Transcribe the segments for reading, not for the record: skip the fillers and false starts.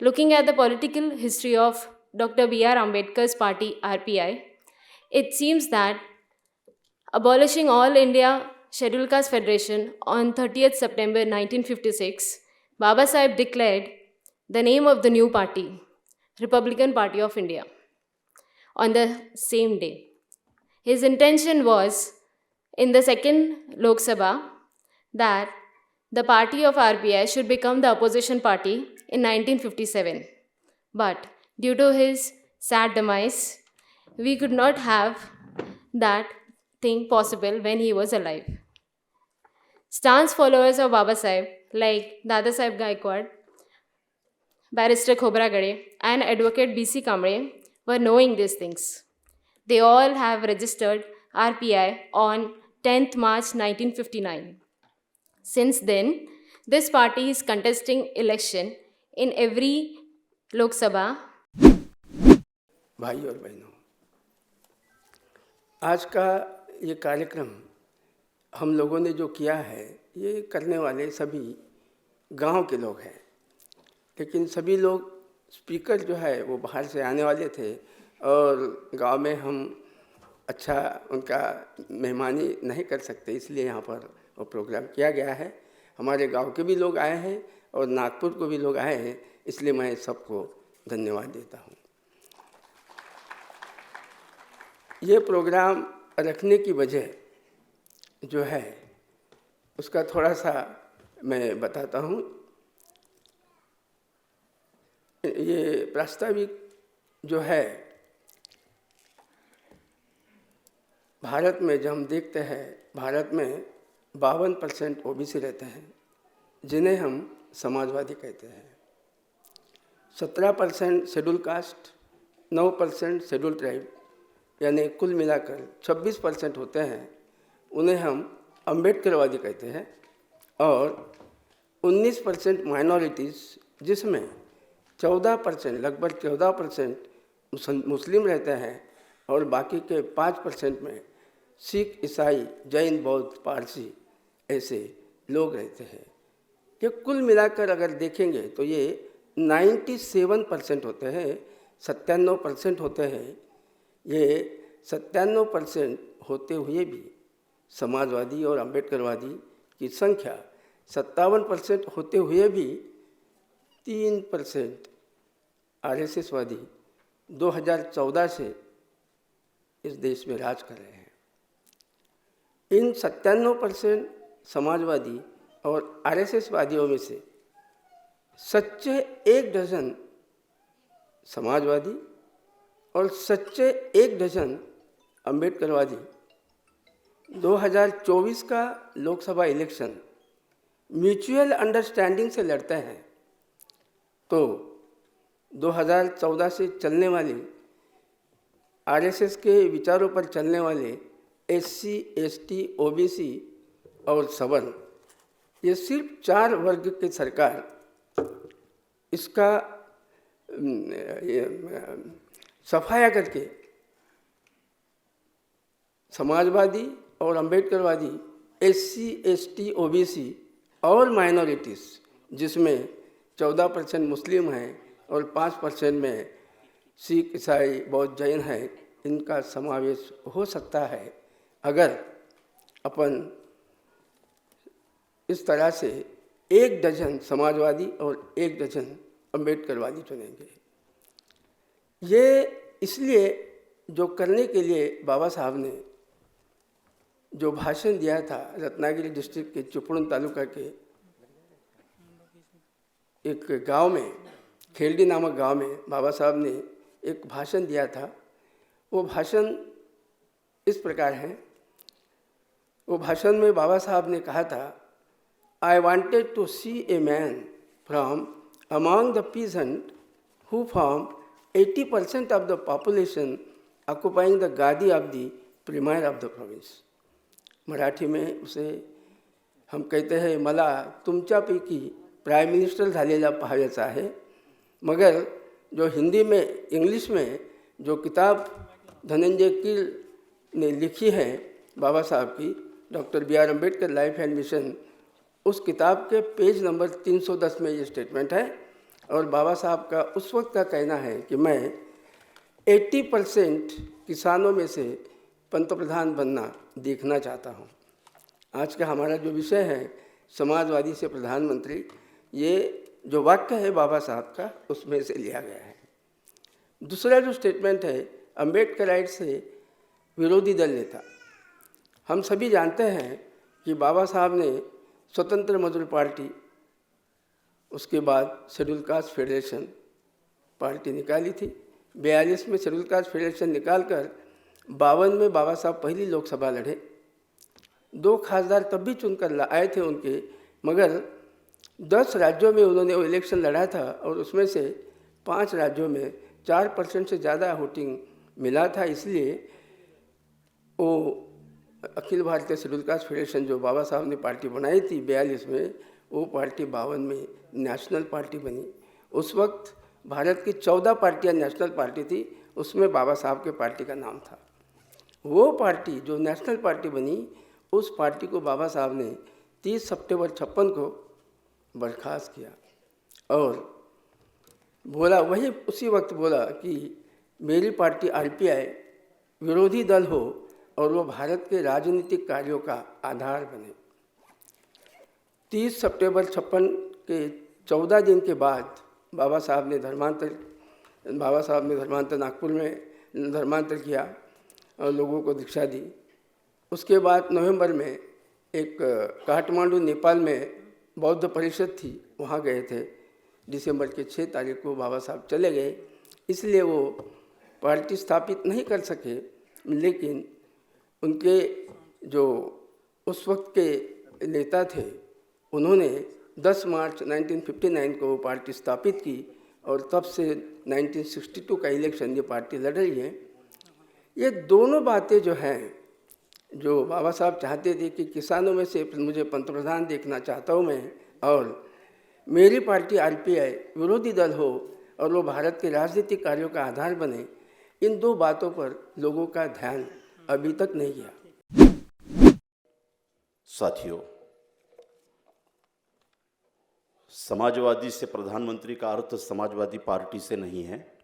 Looking at the political history of Dr. B.R. Ambedkar's party RPI, it seems that abolishing All India Scheduled Caste Federation on 30th September 1956, Baba Sahib declared the name of the new party, Republican Party of India, on the same day. His intention was, in the second Lok Sabha, that the party of RPI should become the opposition party in 1957. But due to his sad demise, we could not have that thing possible when he was alive. Stance followers of Baba Sahib, like Dada Sahib Gaikwad, Barrister Khobra Gade, and Advocate B.C. Kamble, were knowing these things. They all have registered RPI on 10th March 1959. Since then, this party is contesting election in every Lok Sabha. भाई और बहनों, आज का ये कार्यक्रम हम लोगों ने जो किया है, ये करने वाले सभी गांव के लोग हैं, लेकिन सभी लोग स्पीकर जो है वो बाहर से आने वाले थे और गांव में हम अच्छा उनका मेहमानी नहीं कर सकते, इसलिए यहाँ पर वो प्रोग्राम किया गया है। हमारे गांव के भी लोग आए हैं और नागपुर को भी लोग आए हैं, इसलिए मैं सबको धन्यवाद देता हूँ। ये प्रोग्राम रखने की वजह जो है उसका थोड़ा सा मैं बताता हूँ। ये प्रास्ताविक जो है, भारत में जब हम देखते हैं, भारत में 52% ओबीसी रहते हैं, जिन्हें हम समाजवादी कहते हैं। 17% शेड्यूल कास्ट, 9% शेड्यूल ट्राइब, यानी कुल मिलाकर 26% होते हैं, उन्हें हम अम्बेडकरवादी कहते हैं। और 19% माइनॉरिटीज़, जिसमें 14%, लगभग 14% मुस्लिम रहते हैं और बाकी के 5% में सिख, ईसाई, जैन, बौद्ध, पारसी ऐसे लोग रहते हैं। ये कुल मिलाकर अगर देखेंगे तो ये 97% होते हैं, 97% होते हैं। ये 97% होते हुए भी समाजवादी और अम्बेडकरवादी की संख्या 57% होते हुए भी 3% आरएसएसवादी 2014 से इस देश में राज कर रहे हैं। इन 97% समाजवादी और आरएसएसवादियों में से सच्चे 1 डजन समाजवादी और सच्चे 1 डजन अम्बेडकरवादी 2024 का लोकसभा इलेक्शन म्यूचुअल अंडरस्टैंडिंग से लड़ते हैं। तो 2014 से चलने वाले आरएसएस के विचारों पर चलने वाले एससी, एसटी, ओबीसी और सवर्ण, ये सिर्फ 4 वर्ग की सरकार इसका सफाया करके समाजवादी और अम्बेडकरवादी एससी, एसटी, ओबीसी और माइनॉरिटीज़, जिसमें 14% मुस्लिम हैं और 5% में सिख, ईसाई, बौद्ध, जैन हैं, इनका समावेश हो सकता है अगर अपन इस तरह से 1 डजन समाजवादी और 1 डजन अम्बेडकरवादी चुनेंगे। ये इसलिए जो करने के लिए बाबा साहब ने जो भाषण दिया था, रत्नागिरी डिस्ट्रिक्ट के चिपळूण तालुका के एक गांव में, खेलडी नामक गांव में बाबा साहब ने एक भाषण दिया था। वो भाषण इस प्रकार है। वो भाषण में बाबा साहब ने कहा था, I wanted to see a man from among the peasant who form 80% of the population occupying the गादी of the premier of the province. Marathi में उसे हम कहते हैं, मला तुमच्यापैकी प्राइम मिनिस्टर झालेला पाहायचा आहे। मगर जो हिंदी में, इंग्लिश में जो किताब धनंजय कील ने लिखी है बाबा साहब की, doctor B.R. Ambedkar life and mission, उस किताब के पेज नंबर 310 में ये स्टेटमेंट है। और बाबा साहब का उस वक्त का कहना है कि मैं 80% किसानों में से पंतप्रधान बनना देखना चाहता हूँ। आज का हमारा जो विषय है समाजवादी से प्रधानमंत्री, ये जो वाक्य है बाबा साहब का उसमें से लिया गया है। दूसरा जो स्टेटमेंट है अम्बेडकराइट से विरोधी दल नेता। हम सभी जानते हैं कि बाबा साहब ने स्वतंत्र मजदूर पार्टी, उसके बाद शेड्यूल कास्ट फेडरेशन पार्टी निकाली थी। 42 में शेड्यूल कास्ट फेडरेशन निकालकर 52 में बाबा साहब पहली लोकसभा लड़े। 2 खासदार तब भी चुनकर आए थे उनके, मगर 10 राज्यों में उन्होंने वो इलेक्शन लड़ा था और उसमें से 5 राज्यों में 4% से ज़्यादा वोटिंग मिला था। इसलिए वो Akhil Bharatiya schedule caste federation जो बाबा साहब ने पार्टी बनाई थी 42 में, वो पार्टी 52 में नेशनल पार्टी बनी। उस वक्त भारत की 14 पार्टियां नेशनल पार्टी थी, उसमें बाबा साहब के पार्टी का नाम था। वो पार्टी जो नेशनल पार्टी बनी, उस पार्टी को बाबा साहब ने 30 सितंबर 56 को बर्खास्त किया और बोला, वही उसी वक्त बोला कि मेरी पार्टी आरपीआई विरोधी दल हो और वो भारत के राजनीतिक कार्यों का आधार बने। 30 सितंबर 56 के 14 दिन के बाद बाबा साहब ने धर्मांतर नागपुर में धर्मांतर किया और लोगों को दीक्षा दी। उसके बाद नवंबर में एक काठमांडू नेपाल में बौद्ध परिषद थी, वहाँ गए थे। दिसंबर के 6 तारीख को बाबा साहब चले गए, इसलिए वो पार्टी स्थापित नहीं कर सके। लेकिन उनके जो उस वक्त के नेता थे, उन्होंने 10 मार्च 1959 को वो पार्टी स्थापित की और तब से 1962 का इलेक्शन ये पार्टी लड़ रही है। ये दोनों बातें जो हैं, जो बाबा साहब चाहते थे कि किसानों में से मुझे पंतप्रधान देखना चाहता हूँ मैं, और मेरी पार्टी आरपीआई विरोधी दल हो और वो भारत के राजनीतिक कार्यों का आधार बने, इन 2 बातों पर लोगों का ध्यान अभी तक नहीं गया। साथियों, समाजवादी से प्रधानमंत्री का अर्थ समाजवादी पार्टी से नहीं है।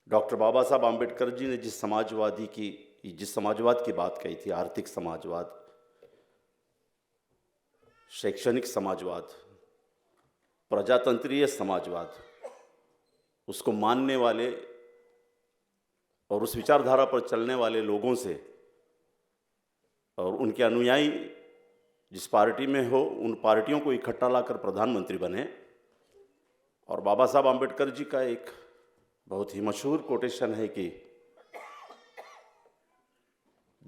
डॉक्टर बाबा साहब आम्बेडकर जी ने जिस समाजवाद की बात कही थी, आर्थिक समाजवाद, शैक्षणिक समाजवाद, प्रजातंत्रीय समाजवाद, उसको मानने वाले और उस विचारधारा पर चलने वाले लोगों से और उनके अनुयायी जिस पार्टी में हो, उन पार्टियों को इकट्ठा लाकर प्रधानमंत्री बने। और बाबा साहब आम्बेडकर जी का एक बहुत ही मशहूर कोटेशन है कि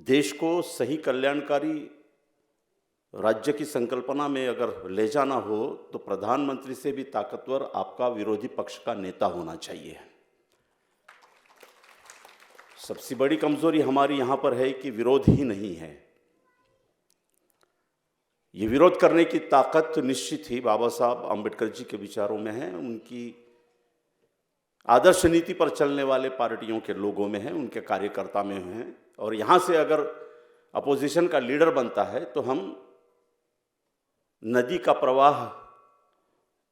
देश को सही कल्याणकारी राज्य की संकल्पना में अगर ले जाना हो तो प्रधानमंत्री से भी ताकतवर आपका विरोधी पक्ष का नेता होना चाहिए। सबसे बड़ी कमजोरी हमारी यहां पर है कि विरोध ही नहीं है। ये विरोध करने की ताकत निश्चित ही बाबा साहब आम्बेडकर जी के विचारों में है, उनकी आदर्श नीति पर चलने वाले पार्टियों के लोगों में है, उनके कार्यकर्ता में है। और यहाँ से अगर अपोजिशन का लीडर बनता है तो हम नदी का प्रवाह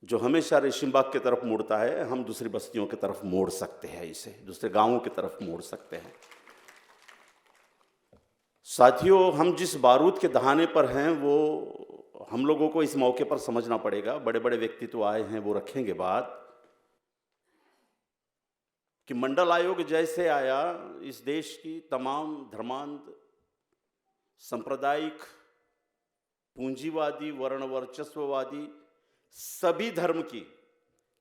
जो हमेशा रेशिमबाग की तरफ मुड़ता है, हम दूसरी बस्तियों की तरफ मोड़ सकते हैं, इसे दूसरे गांवों की तरफ मोड़ सकते हैं। साथियों, हम जिस बारूद के दहाने पर हैं वो हम लोगों को इस मौके पर समझना पड़ेगा। बड़े बड़े व्यक्तित्व आए हैं, वो रखेंगे बात कि मंडल आयोग जैसे आया, इस देश की तमाम धर्मांध, सांप्रदायिक, पूंजीवादी, वर्ण वर्चस्ववादी सभी धर्म की,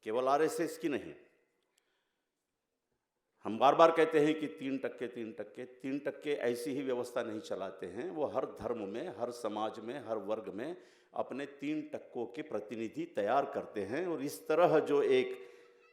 केवल आरएसएस की नहीं, हम बार बार कहते हैं कि 3% ऐसी ही व्यवस्था नहीं चलाते हैं। वो हर धर्म में, हर समाज में, हर वर्ग में अपने 3% के प्रतिनिधि तैयार करते हैं। और इस तरह जो एक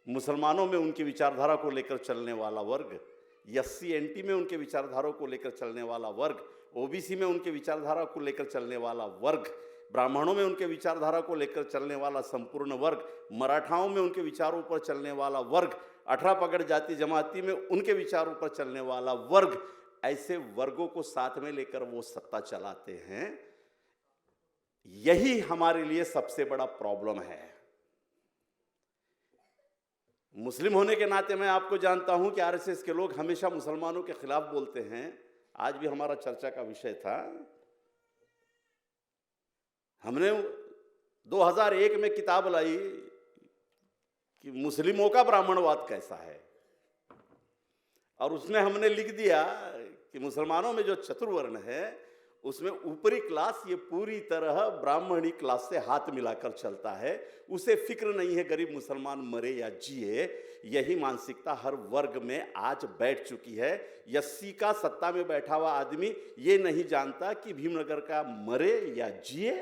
मुसलमानों में उनकी विचारधारा को लेकर चलने वाला वर्ग, SC/NT में उनके विचारधारा को लेकर चलने वाला वर्ग, OBC में उनके विचारधारा को लेकर चलने वाला वर्ग, ब्राह्मणों में उनके विचारधारा को लेकर चलने वाला संपूर्ण वर्ग, मराठाओं में उनके विचारों पर चलने वाला वर्ग, 18 पगड़ जाति जमाती में उनके विचारों पर चलने वाला वर्ग, ऐसे वर्गों को साथ में लेकर वो सत्ता चलाते हैं। यही हमारे लिए सबसे बड़ा प्रॉब्लम है। मुस्लिम होने के नाते मैं आपको जानता हूं कि आरएसएस के लोग हमेशा मुसलमानों के खिलाफ बोलते हैं। आज भी हमारा चर्चा का विषय था। हमने 2001 में किताब लाई कि मुस्लिमों का ब्राह्मणवाद कैसा है, और उसमें हमने लिख दिया कि मुसलमानों में जो चतुर्वर्ण है उसमें ऊपरी क्लास ये पूरी तरह ब्राह्मणी क्लास से हाथ मिलाकर चलता है। उसे फिक्र नहीं है गरीब मुसलमान मरे या जिए। यही मानसिकता हर वर्ग में आज बैठ चुकी है। 80 का सत्ता में बैठा हुआ आदमी ये नहीं जानता कि भीमनगर का मरे या जिए।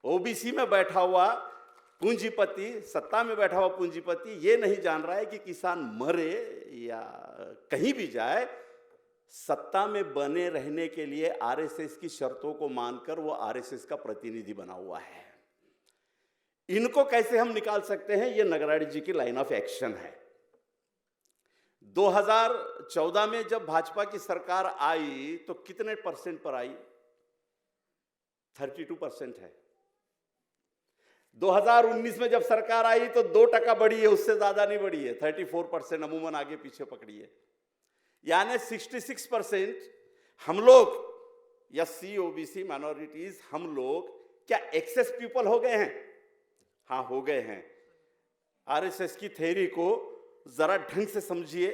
ओबीसी में बैठा हुआ पूंजीपति, सत्ता में बैठा हुआ पूंजीपति ये नहीं जान रहा है कि किसान मरे या कहीं भी जाए, सत्ता में बने रहने के लिए आरएसएस की शर्तों को मानकर वो आरएसएस का प्रतिनिधि बना हुआ है। इनको कैसे हम निकाल सकते हैं? ये नगराड़ी जी की लाइन ऑफ एक्शन है। 2014 में जब भाजपा की सरकार आई तो कितने परसेंट पर आई? 32% है। 2019 में जब सरकार आई तो 2% बढ़ी है, उससे ज्यादा नहीं बढ़ी है। 34% अमूमन आगे पीछे पकड़ी है। यानी 66% हम लोग एससी ओबीसी माइनॉरिटीज, हम लोग क्या एक्सेस पीपल हो गए हैं? हाँ, हो गए हैं। आरएसएस की थ्योरी को जरा ढंग से समझिए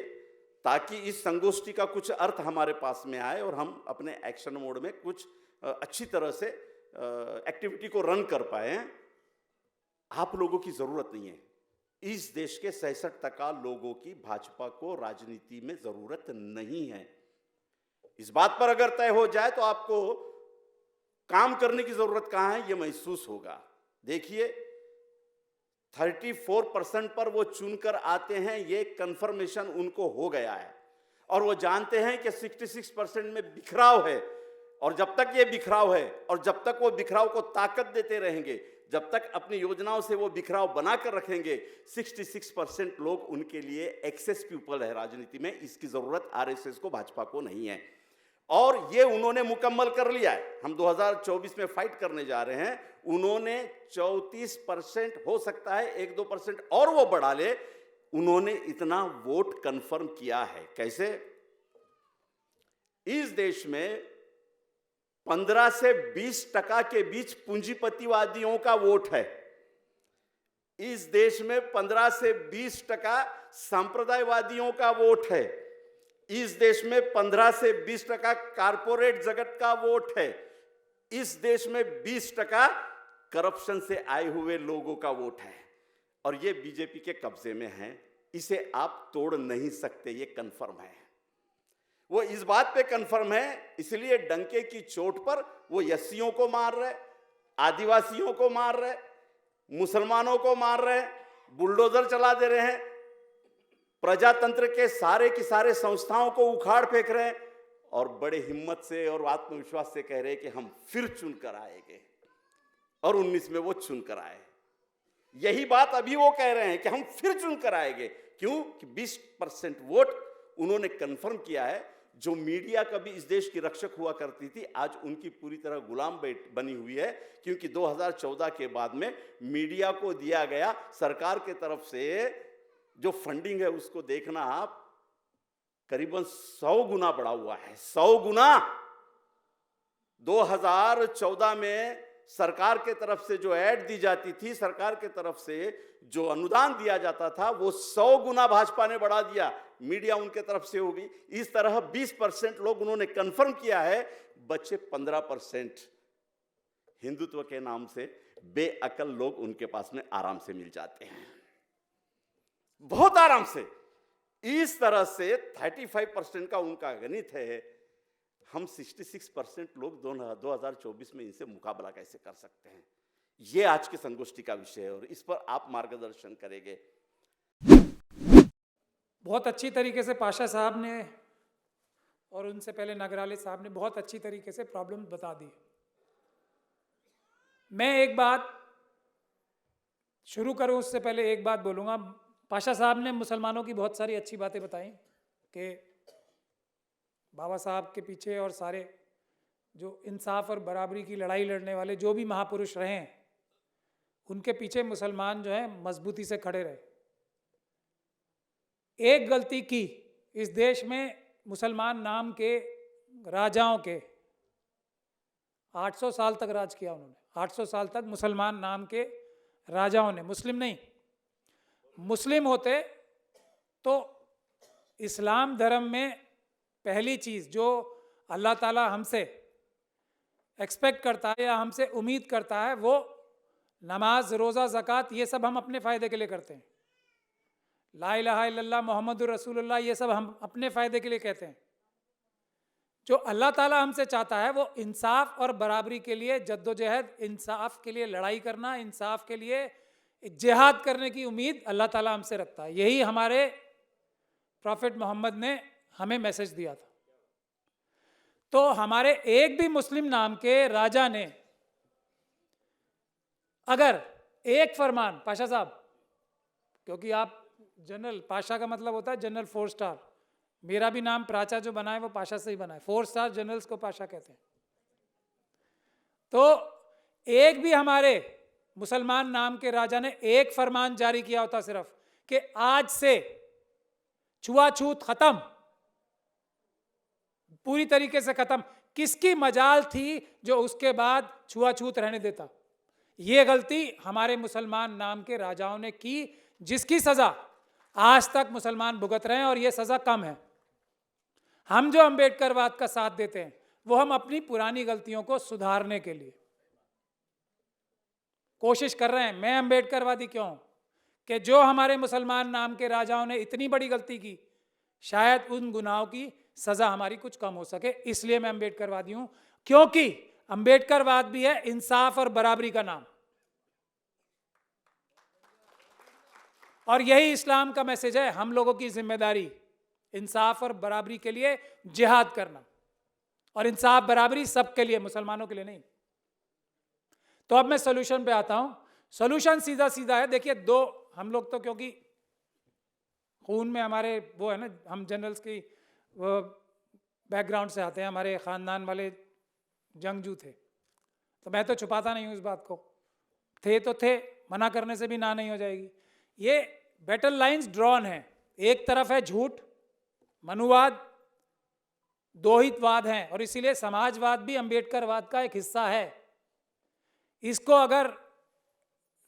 ताकि इस संगोष्ठी का कुछ अर्थ हमारे पास में आए और हम अपने एक्शन मोड में कुछ अच्छी तरह से एक्टिविटी को रन कर पाए। आप लोगों की जरूरत नहीं है। इस देश के 66% लोगों की भाजपा को राजनीति में जरूरत नहीं है। इस बात पर अगर तय हो जाए तो आपको काम करने की जरूरत कहां है, यह महसूस होगा। देखिए, 34% पर वो चुनकर आते हैं, ये कंफर्मेशन उनको हो गया है। और वो जानते हैं कि 66% में बिखराव है, और जब तक ये बिखराव है और जब तक वो बिखराव को ताकत देते रहेंगे, जब तक अपनी योजनाओं से वो बिखराव बनाकर रखेंगे, 66% लोग उनके लिए एक्सेस पीपल है राजनीति में। इसकी जरूरत आरएसएस को, भाजपा को नहीं है। और ये उन्होंने मुकम्मल कर लिया है। हम 2024 में फाइट करने जा रहे हैं। उन्होंने 34%, हो सकता है 1-2% और वो बढ़ा ले, उन्होंने इतना वोट कंफर्म किया है। कैसे? इस देश में 15 से 20% के बीच पूंजीपतिवादियों का वोट है। इस देश में 15 से 20% सांप्रदायवादियों का वोट है। इस देश में 15 से 20% कारपोरेट जगत का वोट है। इस देश में 20% करप्शन से आए हुए लोगों का वोट है, और ये बीजेपी के कब्जे में है। इसे आप तोड़ नहीं सकते, ये कंफर्म है। वो इस बात पे कंफर्म है, इसलिए डंके की चोट पर वो एससीओं को मार रहे, आदिवासियों को मार रहे, मुसलमानों को मार रहे, बुलडोजर चला दे रहे हैं, प्रजातंत्र के सारे की सारे संस्थाओं को उखाड़ फेंक रहे हैं, और बड़े हिम्मत से और आत्मविश्वास से कह रहे हैं कि हम फिर चुन कर आएंगे। और 19 में वो चुन कर आए। यही बात अभी वो कह रहे हैं कि हम फिर चुन कर आएंगे। क्यों? कि 20% वोट उन्होंने कंफर्म किया है। जो मीडिया कभी इस देश की रक्षक हुआ करती थी, आज उनकी पूरी तरह गुलाम बनी हुई है। क्योंकि 2014 के बाद में मीडिया को दिया गया सरकार के तरफ से जो फंडिंग है, उसको देखना आप, करीबन 100 गुना बढ़ा हुआ है। 100 गुना। 2014 में सरकार के तरफ से जो ऐड दी जाती थी, सरकार के तरफ से जो अनुदान दिया जाता था, वो 100 गुना भाजपा ने बढ़ा दिया। मीडिया उनके तरफ से होगी। इस तरह 20% लोग उन्होंने कंफर्म किया है। बच्चे 15% हिंदुत्व के नाम से बेअकल लोग उनके पास में आराम से मिल जाते हैं, बहुत आराम से। इस तरह से 35% का उनका गणित है। हम 66% लोग 2024 में इनसे मुकाबला कैसे कर सकते हैं, ये आज की संगोष्ठी का विषय है, और इस पर आप मार्गदर्शन करेंगे। बहुत अच्छी तरीके से पाशा साहब ने और उनसे पहले नगराले साहब ने बहुत अच्छी तरीके से प्रॉब्लम बता दी। मैं एक बात शुरू करूं उससे पहले एक बात बोलूँगा। पाशा साहब ने मुसलमानों की बहुत सारी अच्छी बातें बताई कि बाबा साहब के पीछे और सारे जो इंसाफ और बराबरी की लड़ाई लड़ने वाले जो भी महापुरुष रहे हैं, उनके पीछे मुसलमान जो हैं मजबूती से खड़े रहे। एक गलती की इस देश में मुसलमान नाम के राजाओं के 800 साल तक राज किया उन्होंने। 800 साल तक मुसलमान नाम के राजाओं ने, मुस्लिम नहीं, मुस्लिम होते तो इस्लाम धर्म में पहली चीज़ जो अल्लाह ताला हमसे एक्सपेक्ट करता है या हमसे उम्मीद करता है वो नमाज, रोज़ा, ज़कात, ये सब हम अपने फ़ायदे के लिए करते हैं। ला इलाहा इल्लल्लाह मुहम्मदुर रसूलुल्लाह, ये सब हम अपने फ़ायदे के लिए कहते हैं। जो अल्लाह ताला हमसे चाहता है वो इंसाफ और बराबरी के लिए जद्दोजहद, इंसाफ के लिए लड़ाई करना, इंसाफ के लिए जिहाद करने की उम्मीद अल्लाह ताला हमसे रखता है। यही हमारे प्रॉफिट मोहम्मद ने हमें मैसेज दिया था। तो हमारे एक भी मुस्लिम नाम के राजा ने अगर एक फरमान, पाशा साहब, क्योंकि आप जनरल, पाशा का मतलब होता है जनरल 4 स्टार, मेरा भी नाम प्राचा जो बना है वो पाशा से ही बना है, 4 स्टार जनरल्स को पाशा कहते हैं। तो एक भी हमारे मुसलमान नाम के राजा ने एक फरमान जारी किया होता सिर्फ कि आज से छुआछूत खत्म, पूरी तरीके से खत्म, किसकी मजाल थी जो उसके बाद छुआछूत रहने देता? ये गलती हमारे मुसलमान नाम के राजाओं ने की, जिसकी सजा आज तक मुसलमान भुगत रहे हैं और ये सजा कम है। हम जो अम्बेडकरवाद का साथ देते हैं वो हम अपनी पुरानी गलतियों को सुधारने के लिए कोशिश कर रहे हैं। मैं अम्बेडकरवादी क्यों हूं कि जो हमारे मुसलमान नाम के राजाओं ने इतनी बड़ी गलती की, शायद उन गुनाहों की सजा हमारी कुछ कम हो सके, इसलिए मैं अम्बेडकरवादी हूं। क्योंकि अम्बेडकरवाद भी है इंसाफ और बराबरी का नाम, और यही इस्लाम का मैसेज है। हम लोगों की जिम्मेदारी इंसाफ और बराबरी के लिए जिहाद करना, और इंसाफ बराबरी सबके लिए, मुसलमानों के लिए नहीं। तो अब मैं सोल्यूशन पे आता हूं। सोल्यूशन सीधा सीधा है। देखिए, दो, हम लोग तो क्योंकि खून में हमारे वो है ना, हम जनरल्स की वो बैकग्राउंड से आते हैं, हमारे ख़ानदान वाले जंगजू थे, तो मैं तो छुपाता नहीं हूँ इस बात को। थे तो थे, मना करने से भी ना नहीं हो जाएगी। ये बैटल लाइंस ड्रॉन हैं। एक तरफ है झूठ, मनुवाद, दोहितवाद हैं, और इसीलिए समाजवाद भी अम्बेडकरवाद का एक हिस्सा है। इसको अगर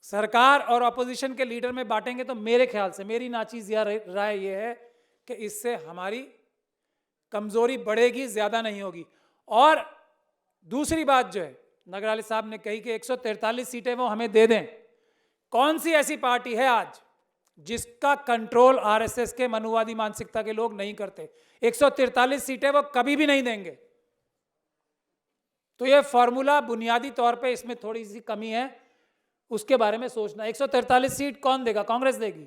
सरकार और ऑपोजिशन के लीडर में बांटेंगे तो मेरे ख्याल से, मेरी नाचीज राय ये है कि इससे हमारी कमजोरी बढ़ेगी, ज्यादा नहीं होगी। और दूसरी बात जो है नगराले साहब ने कही कि 143 सीटें वो हमें दे दें। कौन सी ऐसी पार्टी है आज जिसका कंट्रोल आरएसएस के मनुवादी मानसिकता के लोग नहीं करते? 143 सीटें वो कभी भी नहीं देंगे। तो ये फॉर्मूला बुनियादी तौर पे इसमें थोड़ी सी कमी है, उसके बारे में सोचना। 143 सीट कौन देगा? कांग्रेस देगी।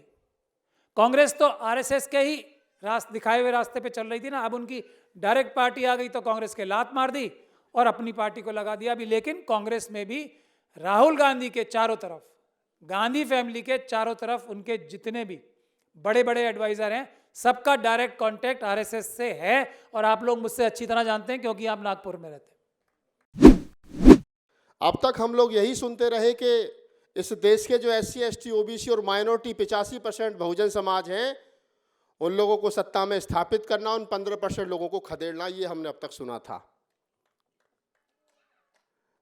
कांग्रेस तो आरएसएस के ही दिखाए हुए रास्ते पे चल रही थी ना। अब उनकी डायरेक्ट पार्टी आ गई तो कांग्रेस के लात मार दी और अपनी पार्टी को लगा दिया अभी। लेकिन कांग्रेस में भी राहुल गांधी के चारों तरफ, गांधी फैमिली के चारों तरफ, उनके जितने भी बड़े बड़े एडवाइजर हैं, सबका डायरेक्ट कांटेक्ट आरएसएस से है। और आप लोग मुझसे अच्छी तरह जानते हैं क्योंकि आप नागपुर में रहते हैं। अब तक हम लोग यही सुनते रहे कि इस देश के जो SC, ST, OBC और माइनॉरिटी 85% बहुजन समाज हैं, उन लोगों को सत्ता में स्थापित करना, उन 15% लोगों को खदेड़ना, ये हमने अब तक सुना था।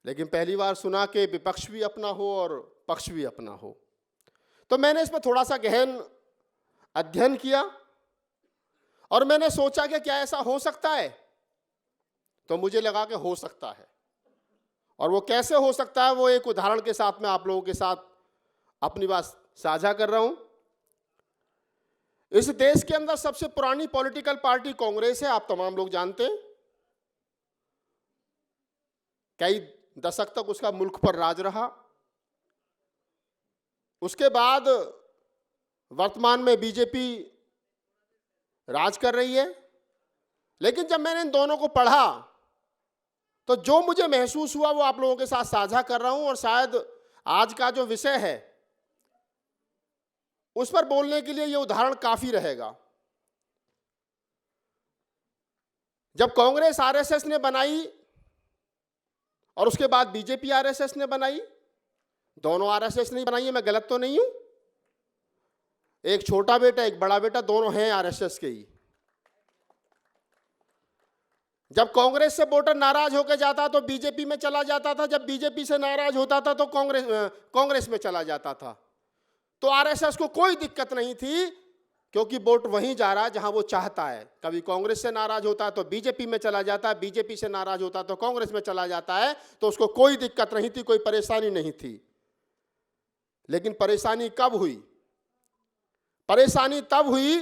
लेकिन पहली बार सुना कि विपक्ष भी अपना हो और पक्ष भी अपना हो। तो मैंने इस पर थोड़ा सा गहन अध्ययन किया और मैंने सोचा कि क्या ऐसा हो सकता है? तो मुझे लगा कि हो सकता है। और वो कैसे हो सकता है, वो एक उदाहरण के साथ मैं आप लोगों के साथ अपनी बात साझा कर रहा हूं। इस देश के अंदर सबसे पुरानी पॉलिटिकल पार्टी कांग्रेस है, आप तमाम लोग जानते हैं। कई दशक तक उसका मुल्क पर राज रहा। उसके बाद वर्तमान में बीजेपी राज कर रही है। लेकिन जब मैंने इन दोनों को पढ़ा तो जो मुझे महसूस हुआ वो आप लोगों के साथ साझा कर रहा हूं। और शायद आज का जो विषय है उस पर बोलने के लिए ये उदाहरण काफी रहेगा। जब कांग्रेस आरएसएस ने बनाई और उसके बाद बीजेपी आरएसएस ने बनाई, दोनों आरएसएस ने बनाई है, मैं गलत तो नहीं हूं। एक छोटा बेटा एक बड़ा बेटा, दोनों हैं आरएसएस के ही। जब कांग्रेस से वोटर नाराज होकर जाता तो बीजेपी में चला जाता था, जब बीजेपी से नाराज होता था तो कांग्रेस में चला जाता था। तो आरएसएस को कोई दिक्कत नहीं थी, क्योंकि वोट वहीं जा रहा है जहां वो चाहता है। कभी कांग्रेस से नाराज होता है तो बीजेपी में चला जाता है, बीजेपी से नाराज होता है तो कांग्रेस में चला जाता है। तो उसको कोई दिक्कत नहीं थी, कोई परेशानी नहीं थी। लेकिन परेशानी कब हुई? परेशानी तब हुई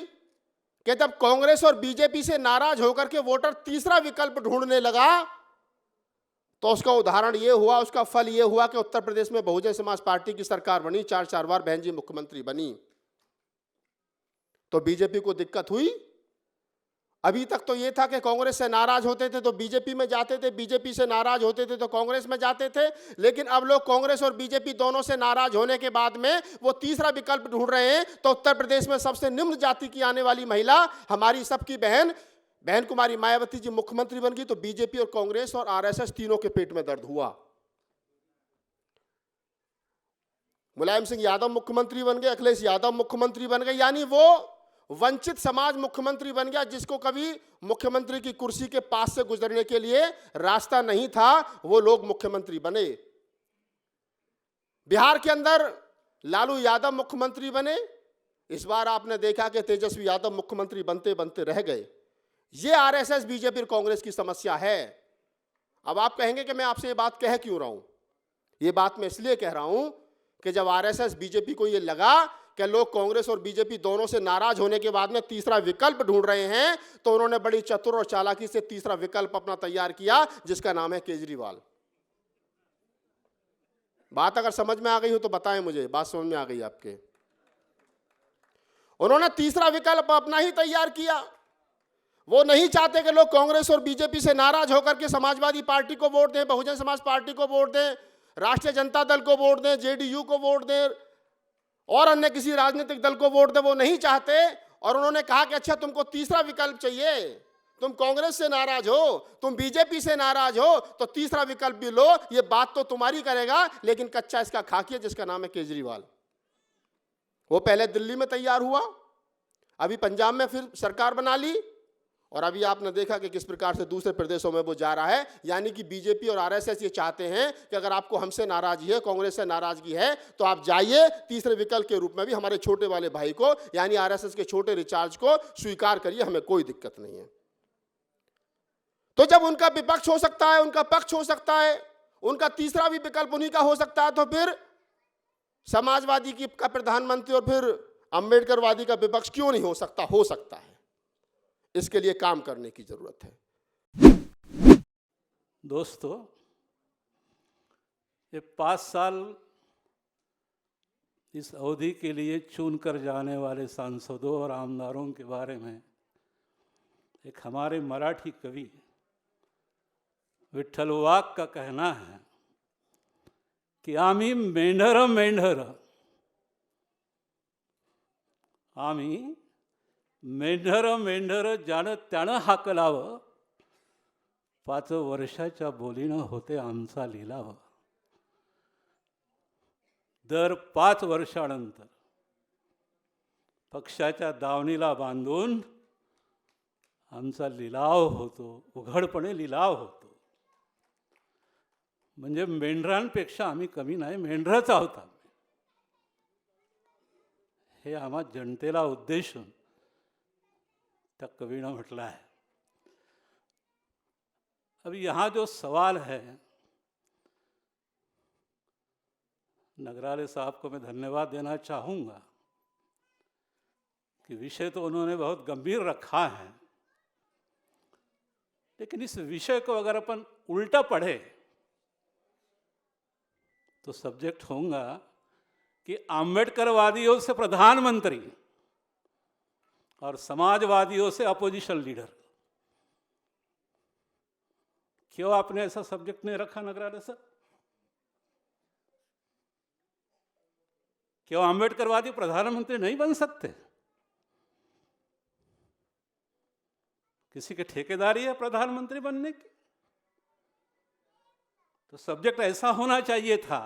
कि जब कांग्रेस और बीजेपी से नाराज होकर के वोटर तीसरा विकल्प ढूंढने लगा। तो उसका उदाहरण ये हुआ, उसका फल ये हुआ कि उत्तर प्रदेश में बहुजन समाज पार्टी की सरकार बनी, 4 बार बहन जी मुख्यमंत्री बनी। तो बीजेपी को दिक्कत हुई। अभी तक तो ये था कि कांग्रेस से नाराज होते थे तो बीजेपी में जाते थे, बीजेपी से नाराज होते थे तो कांग्रेस में जाते थे। लेकिन अब लोग कांग्रेस और बीजेपी दोनों से नाराज होने के बाद में वो तीसरा विकल्प ढूंढ रहे हैं। तो उत्तर प्रदेश में सबसे निम्न जाति की आने वाली महिला, हमारी सबकी बहन कुमारी मायावती जी मुख्यमंत्री बन गई। तो बीजेपी और कांग्रेस और आरएसएस तीनों के पेट में दर्द हुआ। मुलायम सिंह यादव मुख्यमंत्री बन गए, अखिलेश यादव मुख्यमंत्री बन गए, यानी वो वंचित समाज मुख्यमंत्री बन गया। जिसको कभी मुख्यमंत्री की कुर्सी के पास से गुजरने के लिए रास्ता नहीं था, वो लोग मुख्यमंत्री बने। बिहार के अंदर लालू यादव मुख्यमंत्री बने। इस बार आपने देखा कि तेजस्वी यादव मुख्यमंत्री बनते बनते रह गए। ये आरएसएस बीजेपी और कांग्रेस की समस्या है। अब आप कहेंगे कि मैं आपसे ये बात कह क्यों रहा हूं? ये बात मैं इसलिए कह रहा हूं कि जब आरएसएस बीजेपी को ये लगा कि लोग कांग्रेस और बीजेपी दोनों से नाराज होने के बाद में तीसरा विकल्प ढूंढ रहे हैं, तो उन्होंने बड़ी चतुर और चालाकी से तीसरा विकल्प अपना तैयार किया, जिसका नाम है केजरीवाल। बात अगर समझ में आ गई हो तो बताएं मुझे, बात समझ में आ गई आपके? उन्होंने तीसरा विकल्प अपना ही तैयार किया। वो नहीं चाहते कि लोग कांग्रेस और बीजेपी से नाराज होकर के समाजवादी पार्टी को वोट दें, बहुजन समाज पार्टी को वोट दें, राष्ट्रीय जनता दल को वोट दें, जेडीयू को वोट दें और अन्य किसी राजनीतिक दल को वोट दें। वो नहीं चाहते। और उन्होंने कहा कि अच्छा, तुमको तीसरा विकल्प चाहिए, तुम कांग्रेस से नाराज हो, तुम बीजेपी से नाराज हो, तो तीसरा विकल्प भी लो। ये बात तो तुम्हारी करेगा, लेकिन कच्चा इसका खाकी है, जिसका नाम है केजरीवाल। वो पहले दिल्ली में तैयार हुआ, अभी पंजाब में फिर सरकार बना ली, और अभी आपने देखा कि किस प्रकार से दूसरे प्रदेशों में वो जा रहा है। यानी कि बीजेपी और आरएसएस ये चाहते हैं कि अगर आपको हमसे नाराजगी है, कांग्रेस से नाराजगी है, तो आप जाइए, तीसरे विकल्प के रूप में भी हमारे छोटे वाले भाई को, यानी आरएसएस के छोटे रिचार्ज को स्वीकार करिए, हमें कोई दिक्कत नहीं है। तो जब उनका विपक्ष हो सकता है, उनका पक्ष हो सकता है, उनका तीसरा भी विकल्प उन्हीं का हो सकता है, तो फिर समाजवादी की का प्रधानमंत्री और फिर अम्बेडकरवादी का विपक्ष क्यों नहीं हो सकता? हो सकता है। इसके लिए काम करने की जरूरत है। दोस्तों, ये 5 साल इस अवधि के लिए चुनकर जाने वाले सांसदों और आमदारों के बारे में एक हमारे मराठी कवि विठ्ठल वाघ का कहना है कि आम्ही मेंढर मेंढर, आम्ही मेंढर मेंढर ज्यानं त्यानं हाकलावं, 5 वर्षाच्या बोलीनं होते आमचा लिलाव। दर 5 वर्षानंतर पक्षाच्या दावणीला बांधून आमचा लिलाव होतो, उघडपणे लिलाव होतो। म्हणजे मेंढरांपेक्षा आम्ही कमी नाही, मेंढरच आहोत आम्ही, हे आम्हा जनतेला उद्देशून त्या कवीनं म्हटलं है। अब यहाँ जो सवाल है, नगराले साहब को मैं धन्यवाद देना चाहूँगा कि विषय तो उन्होंने बहुत गंभीर रखा है, लेकिन इस विषय को अगर अपन उल्टा पढ़े तो सब्जेक्ट होगा कि आम्बेडकरवादियों से प्रधानमंत्री और समाजवादियों से अपोजिशन लीडर। क्यों आपने ऐसा सब्जेक्ट नहीं रखा नगराले सर? क्यों आम्बेडकरवादी प्रधानमंत्री नहीं बन सकते? किसी के ठेकेदारी है प्रधानमंत्री बनने की? तो सब्जेक्ट ऐसा होना चाहिए था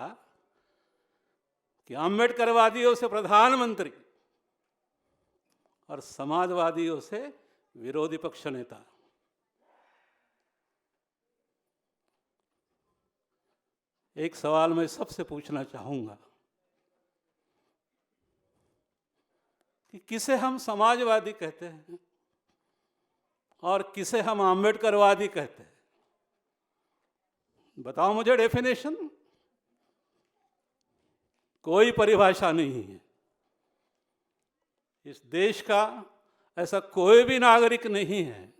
कि आम्बेडकरवादियों से प्रधानमंत्री और समाजवादियों से विरोधी पक्ष नेता। एक सवाल मैं सबसे पूछना चाहूंगा कि किसे हम समाजवादी कहते हैं और किसे हम आम्बेडकरवादी कहते हैं? बताओ मुझे डेफिनेशन। कोई परिभाषा नहीं है। इस देश का ऐसा कोई भी नागरिक नहीं है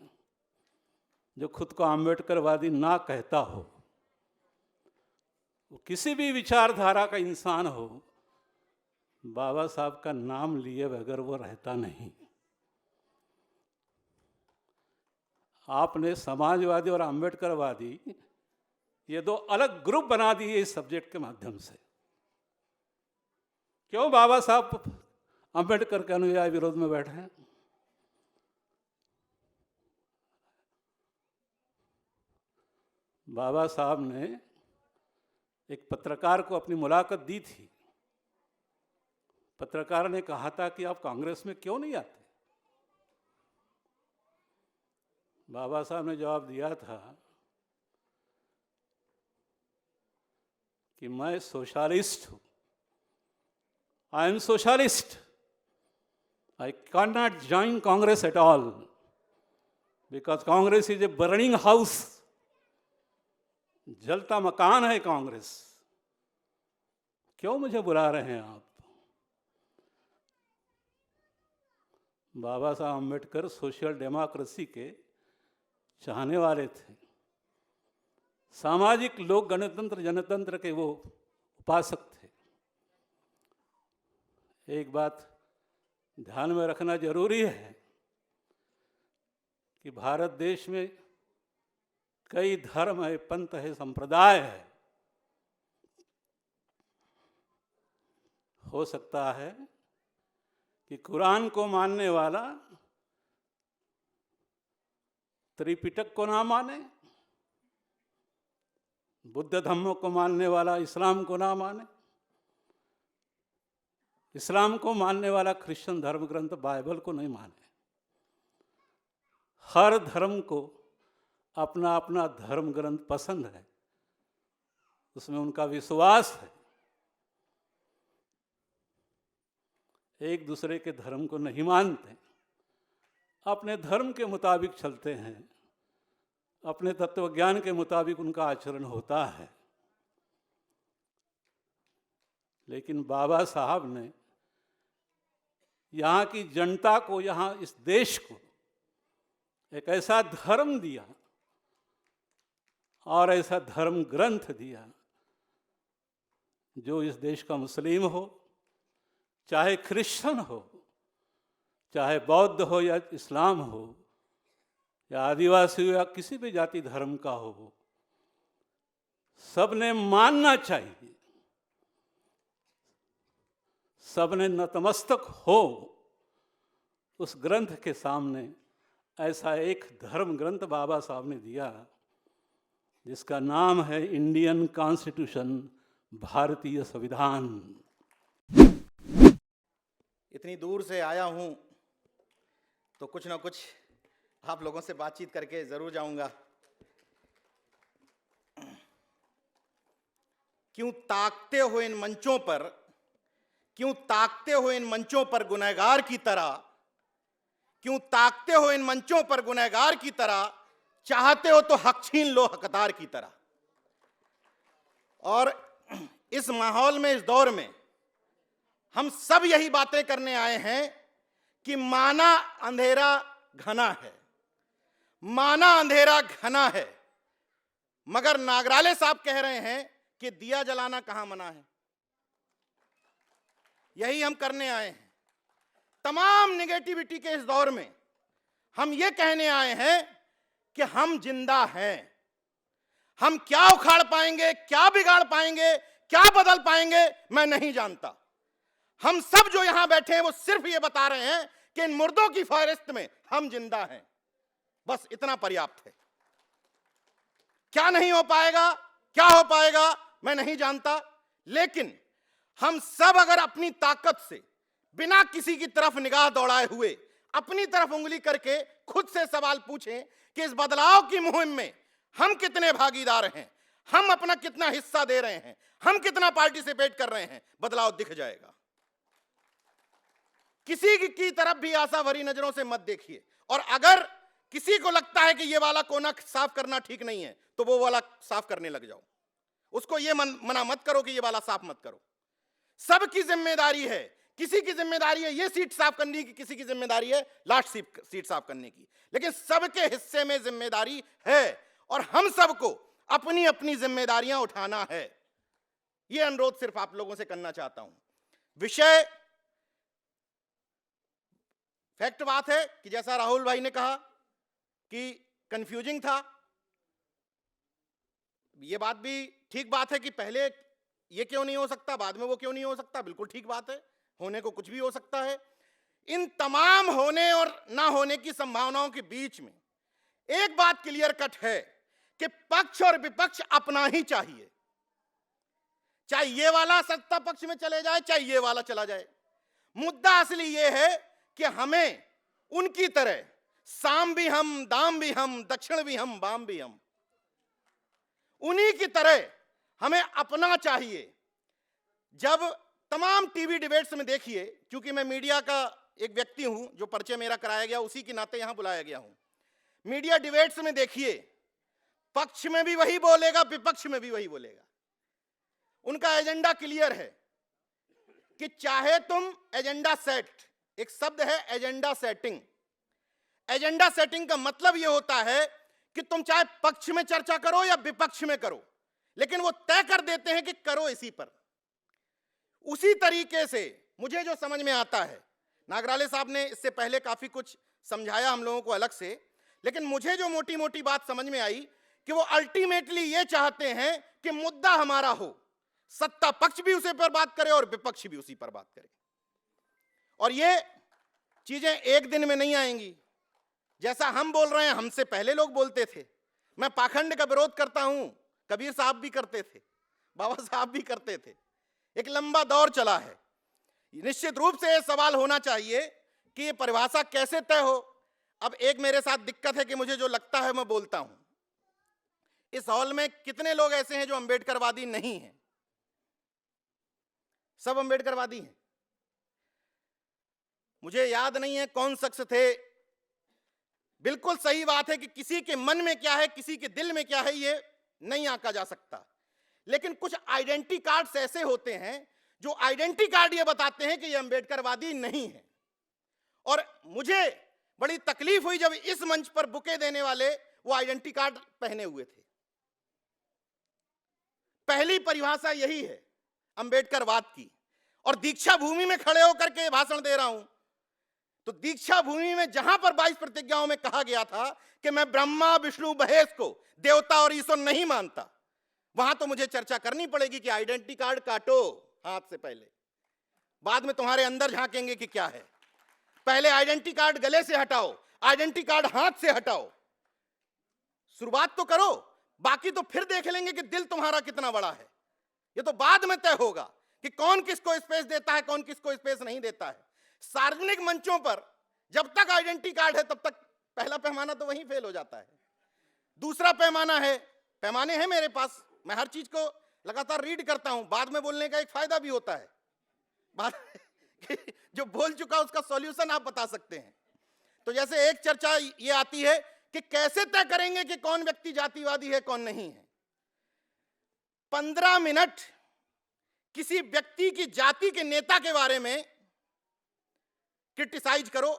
जो खुद को आम्बेडकरवादी ना कहता हो। वो किसी भी विचारधारा का इंसान हो, बाबा साहब का नाम लिए बगैर वो रहता नहीं। आपने समाजवादी और आम्बेडकरवादी ये दो अलग ग्रुप बना दिए इस सब्जेक्ट के माध्यम से। क्यों बाबा साहब अम्बेडकर के अनुयायी विरोध में बैठे हैं? बाबा साहब ने एक पत्रकार को अपनी मुलाकात दी थी। पत्रकार ने कहा था कि आप कांग्रेस में क्यों नहीं आते? बाबा साहब ने जवाब दिया था कि मैं सोशलिस्ट हूं। I am socialist. I cannot join Congress at all because Congress is a burning house. जलता मकान है कांग्रेस। क्यों मुझे बुला रहे हैं आप? बाबा साहब अम्बेडकर सोशल डेमोक्रेसी के चाहने वाले थे। सामाजिक लोक गणतंत्र जनतंत्र के वो उपासक थे। एक बात ध्यान में रखना जरूरी है कि भारत देश में कई धर्म है, पंथ है, संप्रदाय है। हो सकता है कि कुरान को मानने वाला त्रिपिटक को ना माने, बुद्ध धर्म को मानने वाला इस्लाम को ना माने, इस्लाम को मानने वाला क्रिश्चियन धर्म ग्रंथ बाइबल को नहीं माने। हर धर्म को अपना अपना धर्म ग्रंथ पसंद है, उसमें उनका विश्वास है। एक दूसरे के धर्म को नहीं मानते, अपने धर्म के मुताबिक चलते हैं, अपने तत्वज्ञान के मुताबिक उनका आचरण होता है। लेकिन बाबा साहब ने यहाँ की जनता को, यहाँ इस देश को एक ऐसा धर्म दिया और ऐसा धर्म ग्रंथ दिया जो इस देश का मुस्लिम हो, चाहे क्रिश्चियन हो, चाहे बौद्ध हो या इस्लाम हो, या आदिवासी हो या किसी भी जाति धर्म का हो, सबने मानना चाहिए, सबने नतमस्तक हो उस ग्रंथ के सामने। ऐसा एक धर्म ग्रंथ बाबा साहब ने दिया जिसका नाम है इंडियन कॉन्स्टिट्यूशन, भारतीय संविधान। इतनी दूर से आया हूं तो कुछ ना कुछ आप लोगों से बातचीत करके जरूर जाऊंगा। क्यों ताकते हो इन मंचों पर, क्यों ताकते हो इन मंचों पर गुनहगार की तरह, क्यों ताकते हो इन मंचों पर गुनहगार की तरह, चाहते हो तो हक छीन लो हकदार की तरह। और इस माहौल में, इस दौर में हम सब यही बातें करने आए हैं कि माना अंधेरा घना है, माना अंधेरा घना है, मगर नागराले साहब कह रहे हैं कि दिया जलाना कहां मना है। यही हम करने आए हैं। तमाम नेगेटिविटी के इस दौर में हम ये कहने आए हैं कि हम जिंदा हैं। हम क्या उखाड़ पाएंगे, क्या बिगाड़ पाएंगे, क्या बदल पाएंगे, मैं नहीं जानता। हम सब जो यहां बैठे हैं वो सिर्फ ये बता रहे हैं कि इन मुर्दों की फहरिस्त में हम जिंदा हैं। बस इतना पर्याप्त है। क्या नहीं हो पाएगा, क्या हो पाएगा, मैं नहीं जानता। लेकिन हम सब अगर अपनी ताकत से बिना किसी की तरफ निगाह दौड़ाए हुए अपनी तरफ उंगली करके खुद से सवाल पूछें कि इस बदलाव की मुहिम में हम कितने भागीदार हैं, हम अपना कितना हिस्सा दे रहे हैं, हम कितना पार्टिसिपेट कर रहे हैं, बदलाव दिख जाएगा। किसी की तरफ भी आशा भरी नजरों से मत देखिए, और अगर किसी को लगता है कि ये वाला कोना साफ करना ठीक नहीं है तो वो वाला साफ करने लग जाओ। उसको ये मना मत करो कि ये वाला साफ मत करो। सबकी जिम्मेदारी है, किसी की जिम्मेदारी है ये सीट साफ करने की, किसी की जिम्मेदारी है लास्ट सीट साफ करने की, लेकिन सबके हिस्से में जिम्मेदारी है और हम सबको अपनी अपनी जिम्मेदारियां उठाना है। यह अनुरोध सिर्फ आप लोगों से करना चाहता हूं। विषय फैक्ट बात है कि जैसा राहुल भाई ने कहा कि कंफ्यूजिंग था, यह बात भी ठीक बात है कि पहले ये क्यों नहीं हो सकता, बाद में वो क्यों नहीं हो सकता, बिल्कुल ठीक बात है, होने को कुछ भी हो सकता है। इन तमाम होने और ना होने की संभावनाओं के बीच में एक बात क्लियर कट है कि पक्ष और विपक्ष अपना ही चाहिए, चाहे ये वाला सत्ता पक्ष में चले जाए चाहे ये वाला चला जाए। मुद्दा असली ये है कि हमें उनकी तरह साम भी हम, दाम भी हम, दक्षिण भी हम, बाम भी हम, उन्हीं की तरह हमें अपना चाहिए। जब तमाम टीवी डिबेट्स में देखिए, क्योंकि मैं मीडिया का एक व्यक्ति हूं, जो परिचय मेरा कराया गया उसी के नाते यहां बुलाया गया हूं, मीडिया डिबेट्स में देखिए पक्ष में भी वही बोलेगा, विपक्ष में भी वही बोलेगा। उनका एजेंडा क्लियर है कि चाहे तुम एजेंडा सेट, एक शब्द है एजेंडा सेटिंग। एजेंडा सेटिंग का मतलब यह होता है कि तुम चाहे पक्ष में चर्चा करो या विपक्ष में करो, लेकिन वो तय कर देते हैं कि करो इसी पर। उसी तरीके से मुझे जो समझ में आता है, नागराले साहब ने इससे पहले काफी कुछ समझाया हम लोगों को अलग से, लेकिन मुझे जो मोटी मोटी बात समझ में आई कि वो अल्टीमेटली ये चाहते हैं कि मुद्दा हमारा हो, सत्ता पक्ष भी उसी पर बात करे और विपक्ष भी उसी पर बात करे। और ये चीजें एक दिन में नहीं आएंगी। जैसा हम बोल रहे हैं, हमसे पहले लोग बोलते थे। मैं पाखंड का विरोध करता हूं, कबीर साहब भी करते थे, बाबा साहब भी करते थे, एक लंबा दौर चला है। निश्चित रूप से यह सवाल होना चाहिए कि ये परिभाषा कैसे तय हो। अब एक मेरे साथ दिक्कत है कि मुझे जो लगता है मैं बोलता हूं। इस हॉल में कितने लोग ऐसे हैं जो अंबेडकरवादी नहीं हैं? सब अंबेडकरवादी हैं। मुझे याद नहीं है कौन शख्स थे। बिल्कुल सही बात है कि किसी के मन में क्या है, किसी के दिल में क्या है, ये नहीं आंका जा सकता। लेकिन कुछ आइडेंटिटी कार्ड्स ऐसे होते हैं जो आइडेंटिटी कार्ड ये बताते हैं कि ये अंबेडकरवादी नहीं है। और मुझे बड़ी तकलीफ हुई जब इस मंच पर बुके देने वाले वो आइडेंटिटी कार्ड पहने हुए थे। पहली परिभाषा यही है अंबेडकरवाद की। और दीक्षा भूमि में खड़े होकर के भाषण दे रहा हूं, तो दीक्षा भूमि में जहां पर 22 प्रतिज्ञाओं में कहा गया था कि मैं ब्रह्मा विष्णु महेश को देवता और ईश्वर नहीं मानता, वहां तो मुझे चर्चा करनी पड़ेगी कि आइडेंटिटी कार्ड काटो हाथ से पहले, बाद में तुम्हारे अंदर झांकेंगे कि क्या है। पहले आइडेंटिटी कार्ड गले से हटाओ, आइडेंटिटी कार्ड हाथ से हटाओ, शुरुआत तो करो, बाकी तो फिर देख लेंगे कि दिल तुम्हारा कितना बड़ा है। ये तो बाद में तय होगा कि कौन किसको स्पेस देता है, कौन किसको स्पेस नहीं देता है। सार्वजनिक मंचों पर जब तक आइडेंटिटी कार्ड है तब तक पहला पैमाना तो वहीं फेल हो जाता है। दूसरा पैमाना है, पैमाने हैं मेरे पास, मैं हर चीज को लगातार रीड करता हूं, बाद में बोलने का एक फायदा भी होता है, बाद जो बोल चुका उसका सॉल्यूशन आप बता सकते हैं। तो जैसे एक चर्चा ये आती है कि कैसे तय करेंगे कि कौन व्यक्ति जातिवादी है कौन नहीं है। 15 मिनट किसी व्यक्ति की जाति के नेता के बारे में क्रिटिसाइज करो,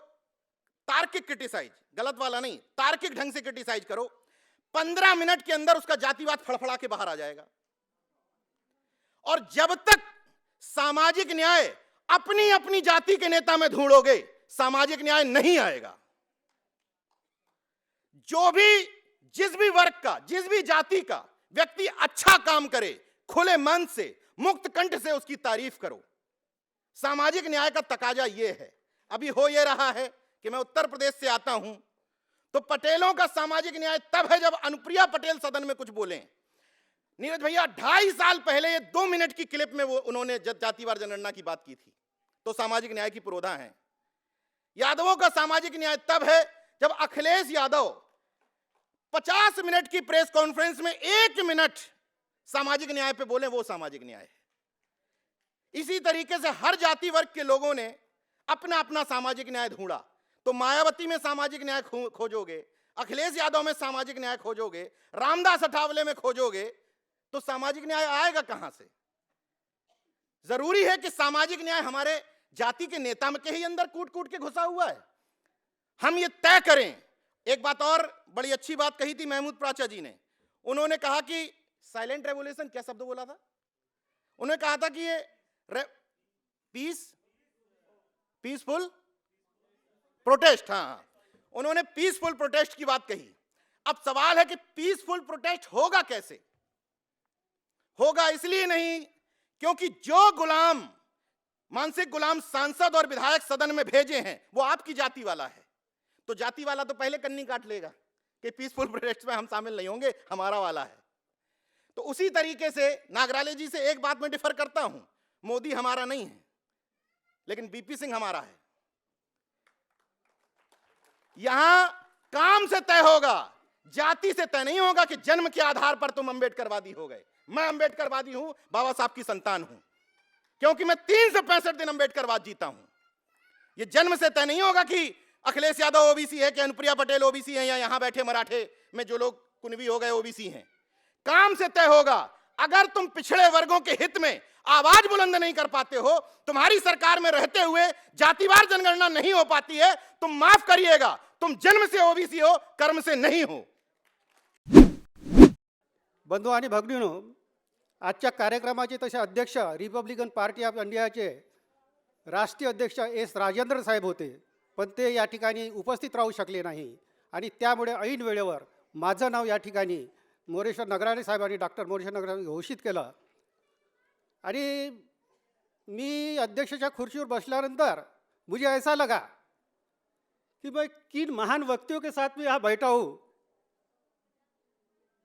तार्किक क्रिटिसाइज, गलत वाला नहीं, तार्किक ढंग से क्रिटिसाइज करो, 15 मिनट के अंदर उसका जातिवाद फड़फड़ा के बाहर आ जाएगा। और जब तक सामाजिक न्याय अपनी अपनी जाति के नेता में ढूंढोगे, सामाजिक न्याय नहीं आएगा। जो भी, जिस भी वर्ग का, जिस भी जाति का व्यक्ति अच्छा काम करे, खुले मन से, मुक्त कंठ से उसकी तारीफ करो। सामाजिक न्याय का तकाजा यह है। अभी हो यह रहा है कि मैं उत्तर प्रदेश से आता हूं, तो पटेलों का सामाजिक न्याय तब है जब अनुप्रिया पटेल सदन में कुछ बोलें। नीरज भैया 2.5 साल पहले ये 2 मिनट की क्लिप में वो उन्होंने जातिवार जनगणना की बात की थी, तो सामाजिक न्याय की पुरोधा है। यादवों का सामाजिक न्याय तब है जब अखिलेश यादव 50 मिनट की प्रेस कॉन्फ्रेंस में 1 मिनट सामाजिक न्याय पे बोले, वो सामाजिक न्याय है। इसी तरीके से हर जाति वर्ग के लोगों ने अपना अपना सामाजिक न्याय ढूंढा। तो मायावती में सामाजिक न्याय खोजोगे, अखिलेश यादव में सामाजिक न्याय खोजोगे, रामदास अठावले में खोजोगे, तो सामाजिक न्याय आएगा कहां से? जरूरी है कि सामाजिक न्याय हमारे जाति के नेता में के ही अंदर कूट कूट के घुसा हुआ है। हम ये तय करें। एक बात और बड़ी अच्छी बात कही थी महमूद प्राचा जी ने। उन्होंने कहा कि साइलेंट रेवोल्यूशन, क्या शब्द बोला था? उन्होंने कहा था कि ये पीसफुल प्रोटेस्ट, हाँ, उन्होंने पीसफुल प्रोटेस्ट की बात कही। अब सवाल है कि पीसफुल प्रोटेस्ट होगा कैसे? होगा इसलिए नहीं क्योंकि जो गुलाम, मानसिक गुलाम सांसद और विधायक सदन में भेजे हैं वो आपकी जाति वाला है। तो जाति वाला तो पहले कन्नी काट लेगा कि पीसफुल प्रोटेस्ट में हम शामिल नहीं होंगे, हमारा वाला है। तो उसी तरीके से नागराले जी से एक बात में डिफर करता हूं, मोदी हमारा नहीं है लेकिन बीपी सिंह हमारा है। यहां काम से तय होगा, जाति से तय नहीं होगा कि जन्म के आधार पर तुम अंबेडकरवादी हो गए। मैं अंबेडकरवादी हूं, बाबा साहब की संतान हूं, क्योंकि मैं 365 दिन अंबेडकरवाद जीता हूं। यह जन्म से तय नहीं होगा कि अखिलेश यादव ओबीसी है कि अनुप्रिया पटेल ओबीसी है या यहां बैठे मराठे में जो लोग कुनबी हो गए ओबीसी हैं। काम से तय होगा। अगर तुम पिछड़े वर्गों के हित में आवाज बुलंद नहीं कर पाते हो, तुम्हारी सरकार में रहते हुए जातिवार जनगणना नहीं हो पाती है, तुम माफ करिएगा, तुम जन्म से ओबीसी हो, कर्म से नहीं हो। बंधू आणि भगिनींनो, आजच्या कार्यक्रमाचे तसे अध्यक्ष रिपब्लिकन पार्टी ऑफ इंडियाचे राष्ट्रीय अध्यक्ष एस राजेंद्र साहेब होते, पण ते या ठिकाणी उपस्थित राहू शकले नाही आणि त्यामुळे ऐन वेळेवर माझं नाव या ठिकाणी मोरेश्वर नगराळे साहेबांनी, डॉक्टर मोरेश्वर नगराळे घोषित केलं। आणि मी अध्यक्षाच्या खुर्चीवर बसल्यानंतर मुझे ऐसा लगा कि मैं किन महान व्यक्तियों के साथ में यहाँ बैठा हूँ,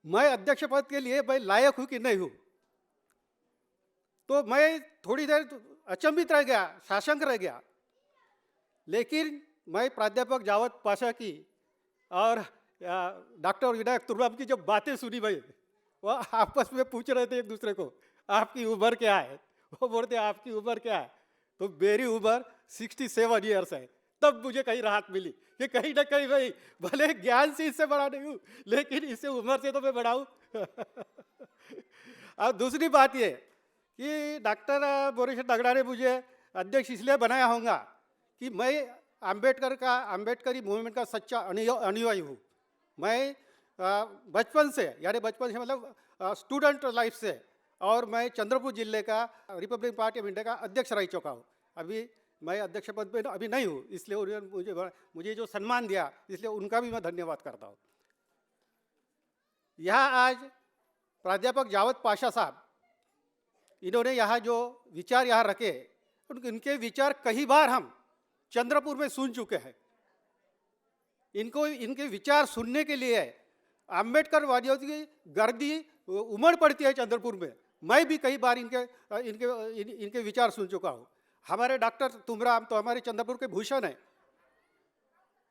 मैं अध्यक्ष पद के लिए मैं लायक हूँ कि नहीं हूँ। तो मैं थोड़ी देर अचंभित रह गया, साशंक रह गया। लेकिन मैं प्राध्यापक जावत पाशा की और डॉक्टर विनायक तुर्राम की जब बातें सुनी, भाई वो आपस में पूछ रहे थे एक दूसरे को, आपकी उम्र क्या है? वो बोलते आपकी उम्र क्या है? तो मेरी उम्र 67 ईयर्स है। तब मुझे कहीं राहत मिली कि कहीं ना कहीं भाई भले ज्ञान से इससे बड़ा नहीं हूँ लेकिन इससे उम्र से तो मैं बड़ा हूँ। और दूसरी बात ये कि डॉक्टर मोरेश्वर नगराळे मुझे अध्यक्ष इसलिए बनाया होगा कि मैं आम्बेडकरी मूवमेंट का सच्चा अनुयायी हूँ। मैं बचपन से, यानी बचपन से मतलब स्टूडेंट लाइफ से, और मैं चंद्रपुर जिले का रिपब्लिकन पार्टी ऑफ इंडिया का अध्यक्ष रह चुका हूँ। अभी मैं अध्यक्ष पद पे अभी नहीं हूँ, इसलिए उन्होंने मुझे जो सम्मान दिया इसलिए उनका भी मैं धन्यवाद करता हूँ। यहाँ आज प्राध्यापक जावत पाशा साहब, इन्होंने यहाँ जो विचार यहाँ रखे, उनके विचार कई बार हम चंद्रपुर में सुन चुके हैं। इनके विचार सुनने के लिए आम्बेडकर वादियों की गर्दी उमड़ पड़ती है चंद्रपुर में। मैं भी कई बार इनके विचार सुन चुका हूँ। हमारे डॉक्टर तुमराम तो हमारे चंद्रपुर के भूषण हैं,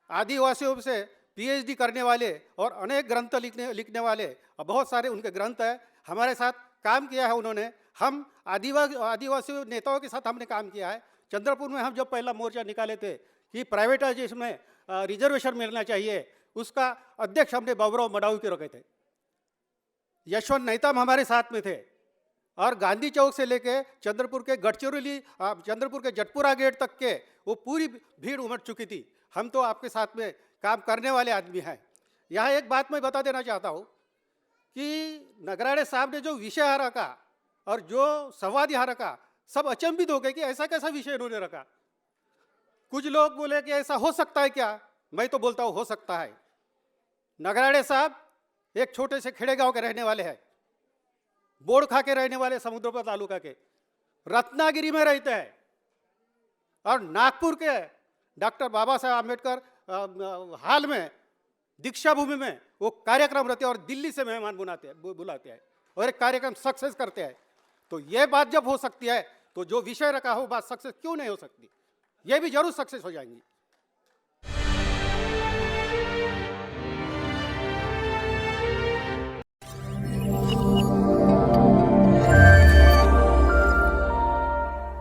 आदिवासियों से पीएचडी करने वाले और अनेक ग्रंथ लिखने वाले, और बहुत सारे उनके ग्रंथ हैं। हमारे साथ काम किया है उन्होंने। हम आदिवासी नेताओं के साथ हमने काम किया है। चंद्रपुर में हम जब पहला मोर्चा निकाले थे कि प्राइवेटाइजेशन में रिजर्वेशन मिलना चाहिए, उसका अध्यक्ष हमने बाबूराव मडावी के रखे थे। यशवंत नेताम हमारे साथ में थे, और गांधी चौक से लेके चंद्रपुर के गढ़चिरौली, चंद्रपुर के जटपुरा गेट तक के वो पूरी भीड़ उमड़ चुकी थी। हम तो आपके साथ में काम करने वाले आदमी हैं। यहाँ एक बात मैं बता देना चाहता हूँ कि नगराळे साहब ने जो विषय यहाँ रखा और जो संवाद यहाँ रखा, सब अचंभित हो गए कि ऐसा कैसा विषय इन्होंने रखा। कुछ लोग बोले कि ऐसा हो सकता है क्या? मैं तो बोलता हूँ हो सकता है। नगराळे साहब एक छोटे से खेड़े गांव के रहने वाले हैं, बोर्ड खा के रहने वाले, समुद्रपुर तालुका के, रत्नागिरी में रहते हैं, और नागपुर के डॉक्टर बाबा साहेब आम्बेडकर हाल में दीक्षा भूमि में वो कार्यक्रम रहते हैं, और दिल्ली से मेहमान बुलाते हैं और एक कार्यक्रम सक्सेस करते हैं। तो ये बात जब हो सकती है तो जो विषय रखा हो बात सक्सेस क्यों नहीं हो सकती? ये भी जरूर सक्सेस हो जाएंगी।